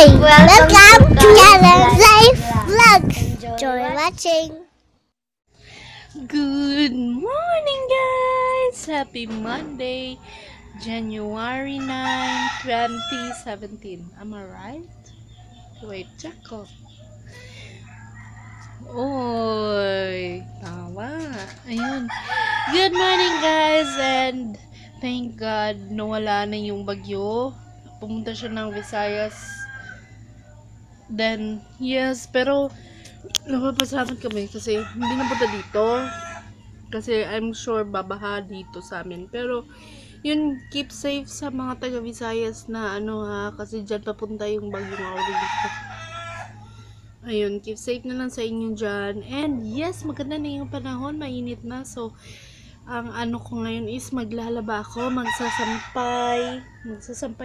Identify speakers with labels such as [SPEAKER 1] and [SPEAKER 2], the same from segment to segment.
[SPEAKER 1] Welcome to Challenge Life Vlogs. Enjoy watching.
[SPEAKER 2] Good morning, guys! Happy Monday, January 9, 2017. Am I right? Wait, check ko. Oy, tama. Ayun. Good morning, guys! And thank God, nawala na yung bagyo. Pumunta siya ng Visayas. Then, yes, pero napapasalamat kami kasi hindi na punta dito. Kasi I'm sure babaha dito sa amin. Pero, yun, keep safe sa mga taga Visayas na kasi dyan papunta yung bagyong Aurora. Ayun, keep safe na lang sa inyo dyan. And yes, maganda na yung panahon, mainit na. So, ang ko ngayon is maglalaba ako,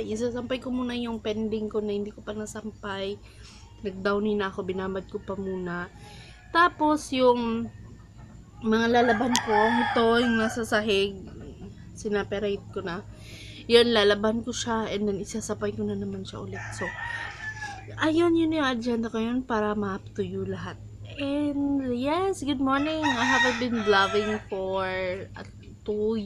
[SPEAKER 2] isasampay ko muna yung pending ko na hindi ko pa nasampay. Nag-downy na ako, binabad ko pa muna. Tapos yung mga lalaban ko, ito yung nasa sahig, sinaperate ko na. Yun, lalaban ko siya and then isasapay ko na naman siya ulit. So, ayun, yun yung agenda ko yun para ma-up to you lahat. And yes, good morning. I haven't been vlogging for 2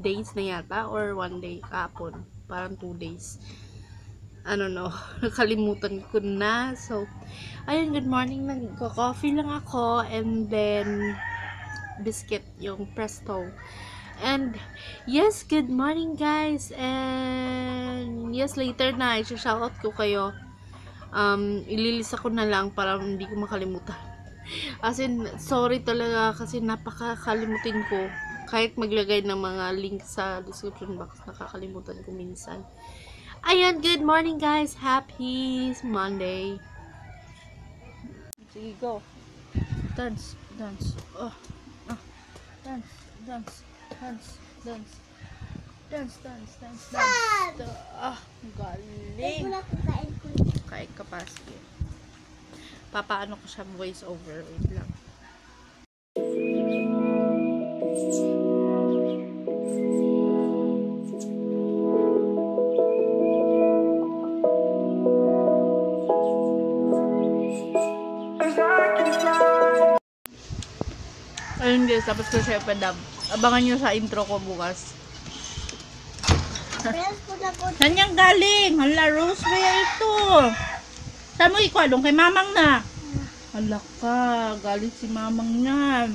[SPEAKER 2] days na yata or 1 day kahapon. Parang 2 days. I don't know. Nakalimutan ko na. So, ayun, good morning. Nagko-coffee lang ako and then biscuit, yung Presto. And yes, good morning, guys. And yes, later na i-shoutout ko kayo. Ililista ko na lang para hindi ko makalimutan. As in, sorry talaga kasi napakakalimutin ko. Kahit maglagay ng mga link sa description box, nakakalimutan ko minsan. Ayan, good morning, guys. Happy Monday. Sige, go. Dance, dance. Dance, dance, dance, dance. Dance, dance, dance, dance. Galing. Kain ka pa, sige. Papaano ko siya voice over. Wait lang. Ayun guys, tapos ko siya ipadab. Abangan nyo sa intro ko bukas. Saan yung galing? Hala, Rose, kaya ito. Saan mo ikwadong? Kay mamang na. Hala ka, galing si mamang niyan.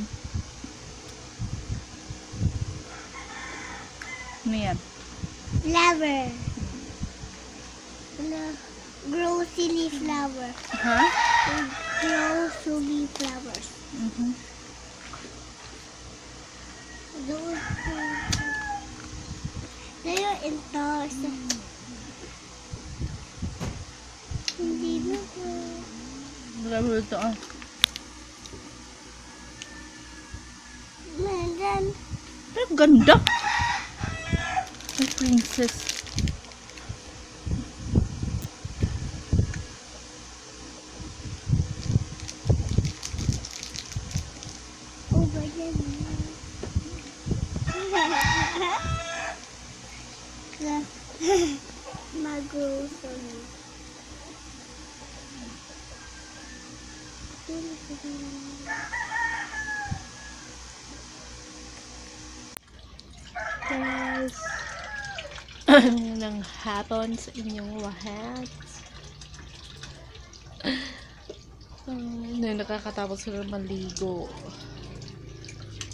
[SPEAKER 2] Ano yan?
[SPEAKER 1] Flower. Grow silly flower.
[SPEAKER 2] Ha?
[SPEAKER 1] Grow silly flowers. Tayo ito. Hindi na ko.
[SPEAKER 2] Marami ito
[SPEAKER 1] Meron.
[SPEAKER 2] Ay, ganda. Ay, princess.
[SPEAKER 1] Over there. Mag-grow
[SPEAKER 2] Guys, ng hapon sa inyong lahat. Nakakatapos sila maligo.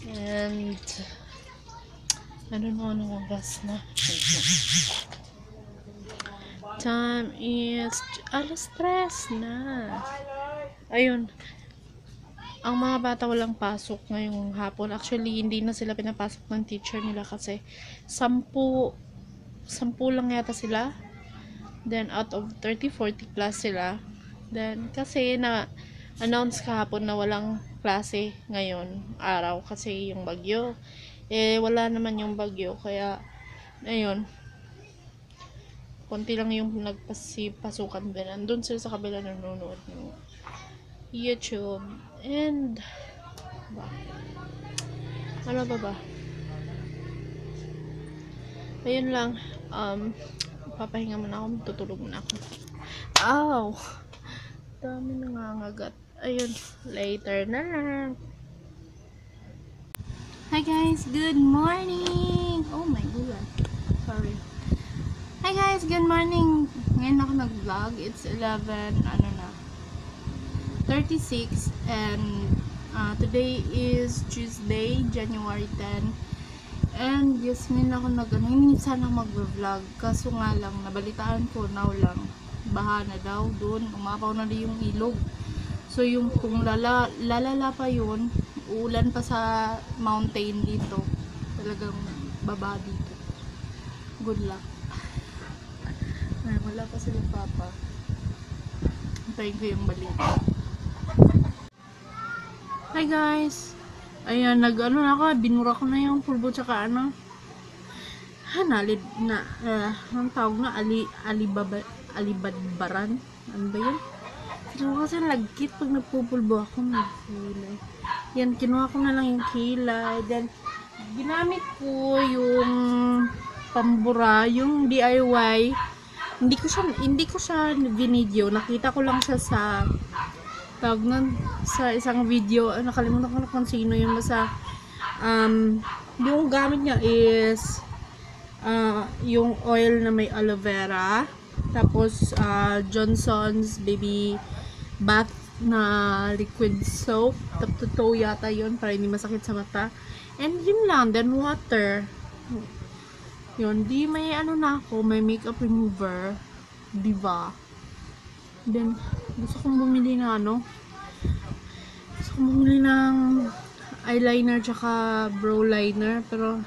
[SPEAKER 2] And I don't know anong oras na. Time is 3:00 na. Ayun. Ang mga bata walang pasok ngayong hapon. Actually, hindi na sila pinapasok ng teacher nila kasi 10 lang yata sila. Then, out of 30, 40 plus sila. Then, kasi na-announce kahapon na walang klase ngayon araw kasi yung bagyo. Wala naman yung bagyo. Kaya, ayun. Konti lang yung nagpasipasukan din. Andun sila sa kabila nanonood ng YouTube. And ano ba? Ayun lang. Papahinga muna ako, tutulog muna ako. Ow! Dami nangangagat. Ayun, later na lang. Hi guys, good morning! Oh my god. Sorry. Hi guys, good morning! Ngayon ako nag-vlog. It's 36 and today is Tuesday, January 10. And yes, ngayon ako hindi sana mag-vlog. Kaso nga lang, nabalitaan ko now lang. Baha na daw doon. Umapaw na din yung ilog. So yung kung lalala pa yun, uulan pa sa mountain dito. Talagang baba dito. Good luck. Ay, wala pa sila papa. Antayin ko yung balita. Hi guys! Ayan, nag-ano na ako, binura ko na yung pulbo tsaka ano. Hanalid na, ang tawag na, alibadbaran. Ano ba yun? So, kasi lagkit pag nagpupulbo ako, nagkulay. Yan, kinuha ko na lang yung kilay. Then, ginamit ko yung pambura, yung DIY. Hindi ko siya video. Nakita ko lang siya sa tawag nun, sa isang video. Nakalimutan ko na kung sino yun. Basta yung gamit niya is yung oil na may aloe vera, tapos Johnson's baby bath na liquid soap, top to toe yata yun para hindi masakit sa mata, and yun lang. Then water yun. Di may ano na ako, may makeup remover, diba? Then gusto kong bumili ng eyeliner tsaka brow liner, pero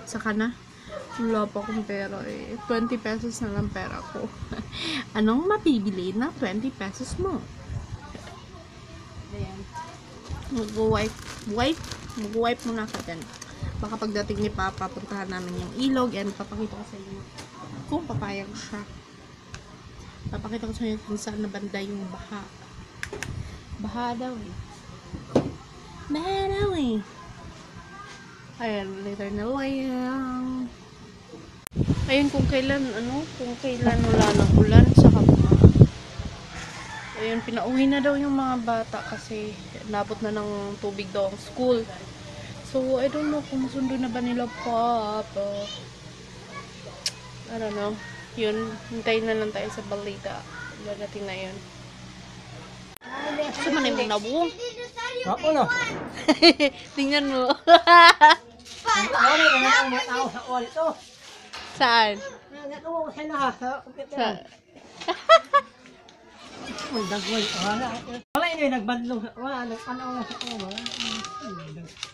[SPEAKER 2] saka na, wala pa akong pera eh. 20 pesos na lang pera ko. Anong mapibili na 20 pesos mo? Ayan, mag-wipe muna ka din. Baka pagdating ni Papa, puntahan namin yung ilog and papakita ko sa inyo kung papayag siya. Papakita ko sa inyo kung saan na banda yung baha. Baha daw eh. Baha daw eh. Ayan, later na lang. Ayun, kung kailan wala ng ulan sa kapwa. Ayun, pinauwi na daw yung mga bata kasi nabot na ng tubig daw ang school. So, I don't know kung sundo na ba nila Papa. I don't know. Yun, hintayin na lang tayo sa balita. Dadating na yun. Gusto mo na yung nabong?
[SPEAKER 3] Ako no.
[SPEAKER 2] Tingnan mo. Saan? Sa
[SPEAKER 3] Wala ini nagbadlong. Wala ano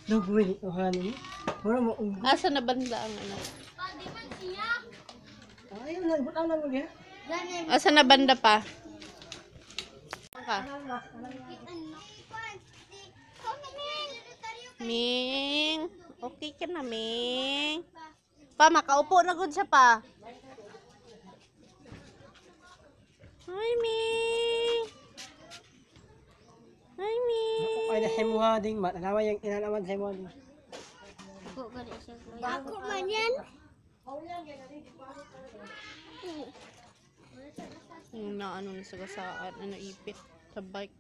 [SPEAKER 3] dagwin ohani. Wala mo.
[SPEAKER 2] asa na banda ang ano?
[SPEAKER 3] Ayun nagbutan lang ulit.
[SPEAKER 2] Asa na banda pa? Ming, okay ka na, Ming. Pa, makaupo na gud siya pa. Hi, Ming. Hi, Ming.
[SPEAKER 3] Ay na hemuha ding mat. Alawa yung inalaman sa mo.
[SPEAKER 1] Ako man yan.
[SPEAKER 2] Yung na ano na sagasaan, ano ipit sa bike.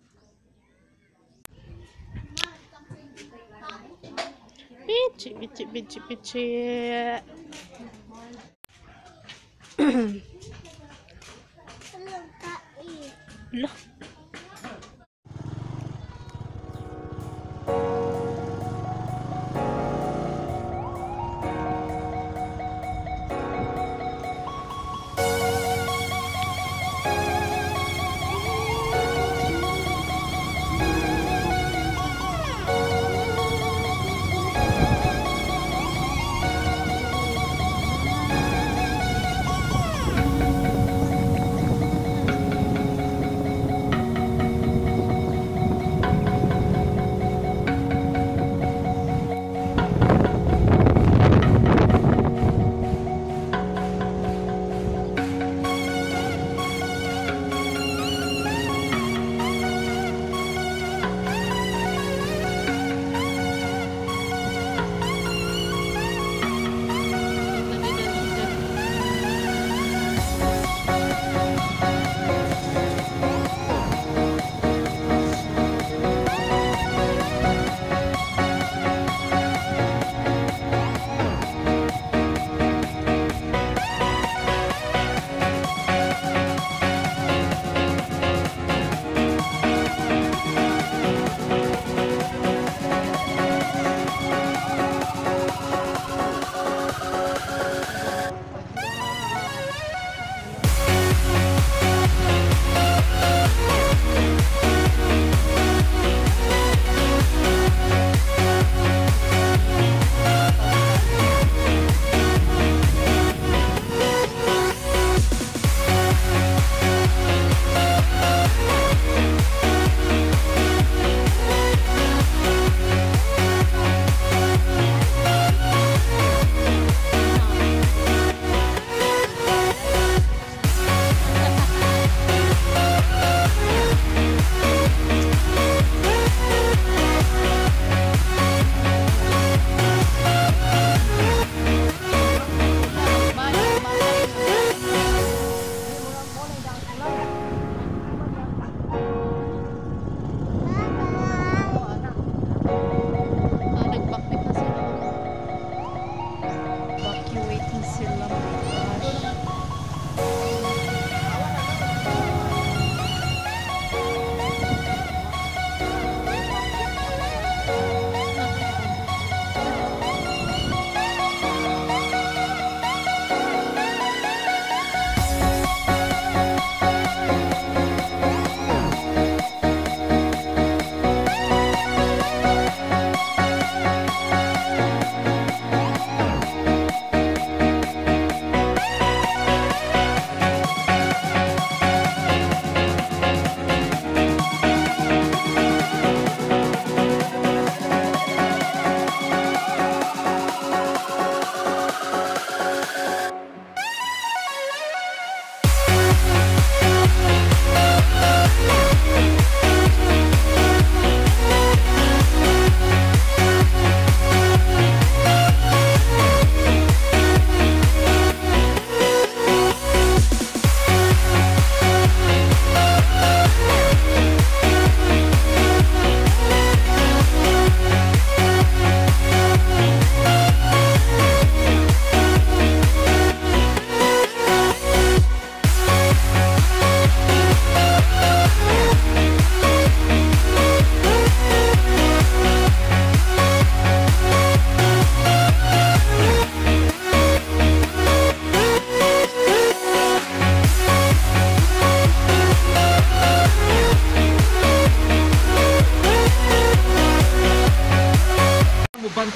[SPEAKER 2] Pichi, pichi, pichi, pichi. Lah.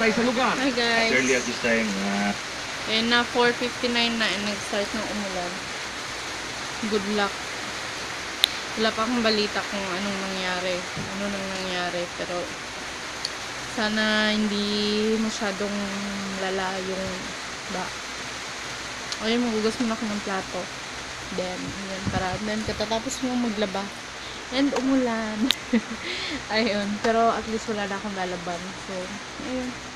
[SPEAKER 4] barangay sa lugar.
[SPEAKER 2] Hi guys.
[SPEAKER 4] Early at this time.
[SPEAKER 2] And na 4:59 na and nag-start ng umulan. Good luck. Wala pa akong balita kung anong nangyari. Ano nang nangyari. Pero sana hindi masyadong lala yung ba. Okay, magugas muna ako ng plato. Then, yun, then katatapos mo maglaba. And umulan. Ayun. Pero at least wala na akong lalaban. So, ayun.